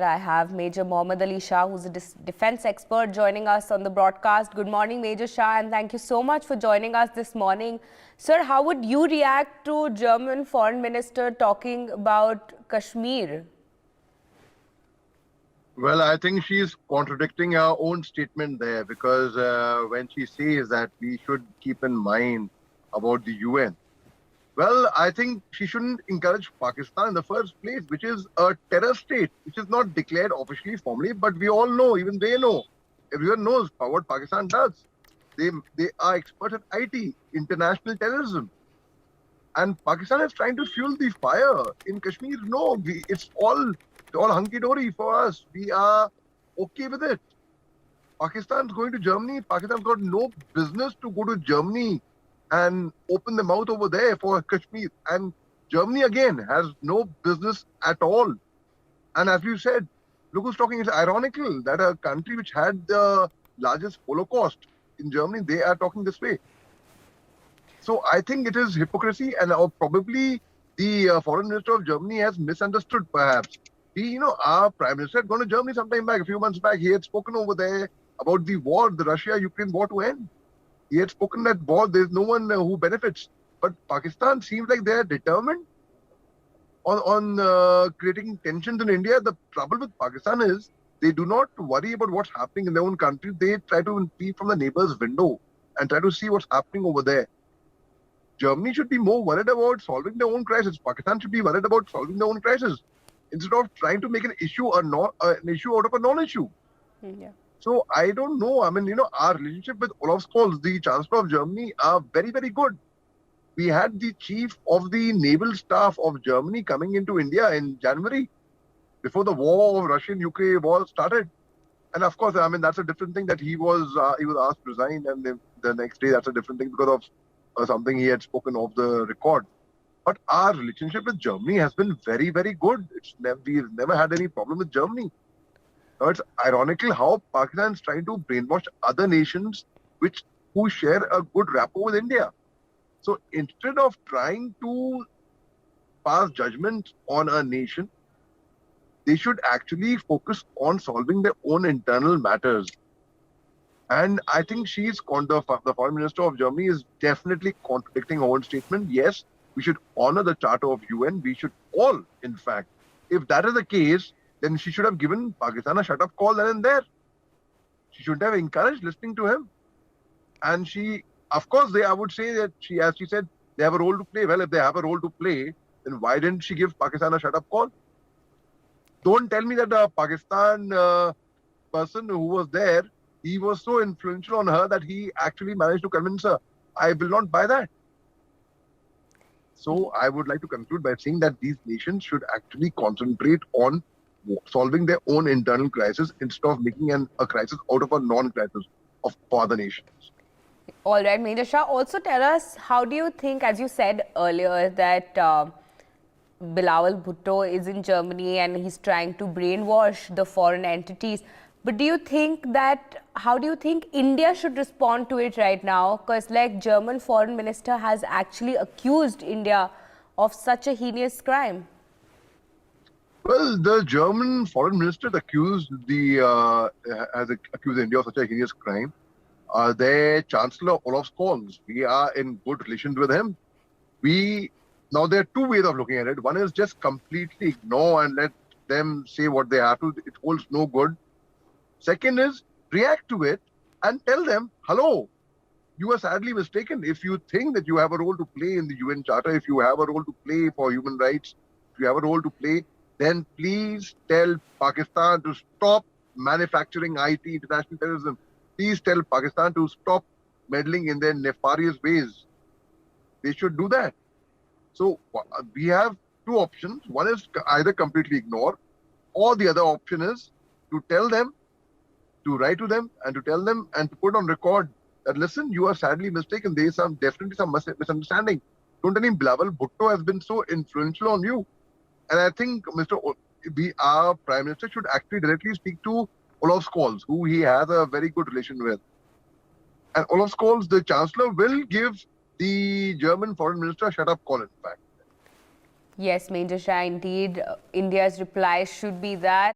that I have Major Mohommed Ali Shah, who's a defense expert, joining us on the broadcast. Good morning, Major Shah, and thank you so much for joining us this morning. Sir, how would you react to German Foreign Minister talking about Kashmir? Well, I think she's contradicting her own statement there because when she says that we should keep in mind about the UN, well, I think she shouldn't encourage Pakistan in the first place, which is a terror state, which is not declared officially, formally, but we all know, even they know, everyone knows what Pakistan does. They are expert at IT, international terrorism. And Pakistan is trying to fuel the fire in Kashmir. No, it's all hunky-dory for us. We are okay with it. Pakistan's going to Germany. Pakistan's got no business to go to Germany and open the mouth over there for Kashmir. And Germany, again, has no business at all. And as you said, look who's talking. It's ironical that a country which had the largest Holocaust in Germany, they are talking this way. So I think it is hypocrisy, and probably the foreign minister of Germany has misunderstood, perhaps. Our prime minister had gone to Germany sometime back, a few months back. He had spoken over there about the war, the Russia-Ukraine war to end. He had spoken that war, there's no one who benefits. But Pakistan seems like they are determined on creating tensions in India. The trouble with Pakistan is they do not worry about what's happening in their own country. They try to peep from the neighbor's window and try to see what's happening over there. Germany should be more worried about solving their own crisis. Pakistan should be worried about solving their own crisis instead of trying to make an issue an issue out of a non-issue. Yeah. So I don't know. I mean, our relationship with Olaf Scholz, the Chancellor of Germany, are very, very good. We had the chief of the naval staff of Germany coming into India in January before the war of Russia and Ukraine war started. And of course, I mean, that's a different thing that he was asked to resign, and the next day that's a different thing because of something he had spoken off the record. But our relationship with Germany has been very, very good. We've never had any problem with Germany. Now, it's ironical how Pakistan is trying to brainwash other nations who share a good rapport with India. So instead of trying to pass judgment on a nation, they should actually focus on solving their own internal matters. And I think the Foreign Minister of Germany is definitely contradicting her own statement. Yes, we should honor the Charter of UN. We should all, in fact. If that is the case, then she should have given Pakistan a shut-up call then and there. She shouldn't have encouraged listening to him. And of course, I would say that as she said, they have a role to play. Well, if they have a role to play, then why didn't she give Pakistan a shut-up call? Don't tell me that the Pakistan person who was there, he was so influential on her that he actually managed to convince her. I will not buy that. So I would like to conclude by saying that these nations should actually concentrate on solving their own internal crisis instead of making a crisis out of a non-crisis for other nations. All right, Major Shah, also tell us, how do you think, as you said earlier, that Bilawal Bhutto is in Germany and he's trying to brainwash the foreign entities. But how do you think India should respond to it right now? Because German foreign minister has actually accused India of such a heinous crime. Well, the German foreign minister accused India of such a heinous crime. Their Chancellor Olaf Scholz, we are in good relations with him. Now there are two ways of looking at it. One is just completely ignore and let them say what they have to. It holds no good. Second is react to it and tell them, hello, you are sadly mistaken. If you think that you have a role to play in the UN Charter, if you have a role to play for human rights, if you have a role to play, then please tell Pakistan to stop manufacturing IT, international terrorism. Please tell Pakistan to stop meddling in their nefarious ways. They should do that. So we have two options. One is either completely ignore, or the other option is to tell them, to write to them and to tell them and to put on record that, listen, you are sadly mistaken. There is definitely some misunderstanding. Don't tell him Bilawal Bhutto has been so influential on you. And I think our Prime Minister should actually directly speak to Olaf Scholz, who he has a very good relation with. And Olaf Scholz, the Chancellor, will give the German Foreign Minister a shut-up call, in fact. Yes, Major Shah, indeed. India's reply should be that.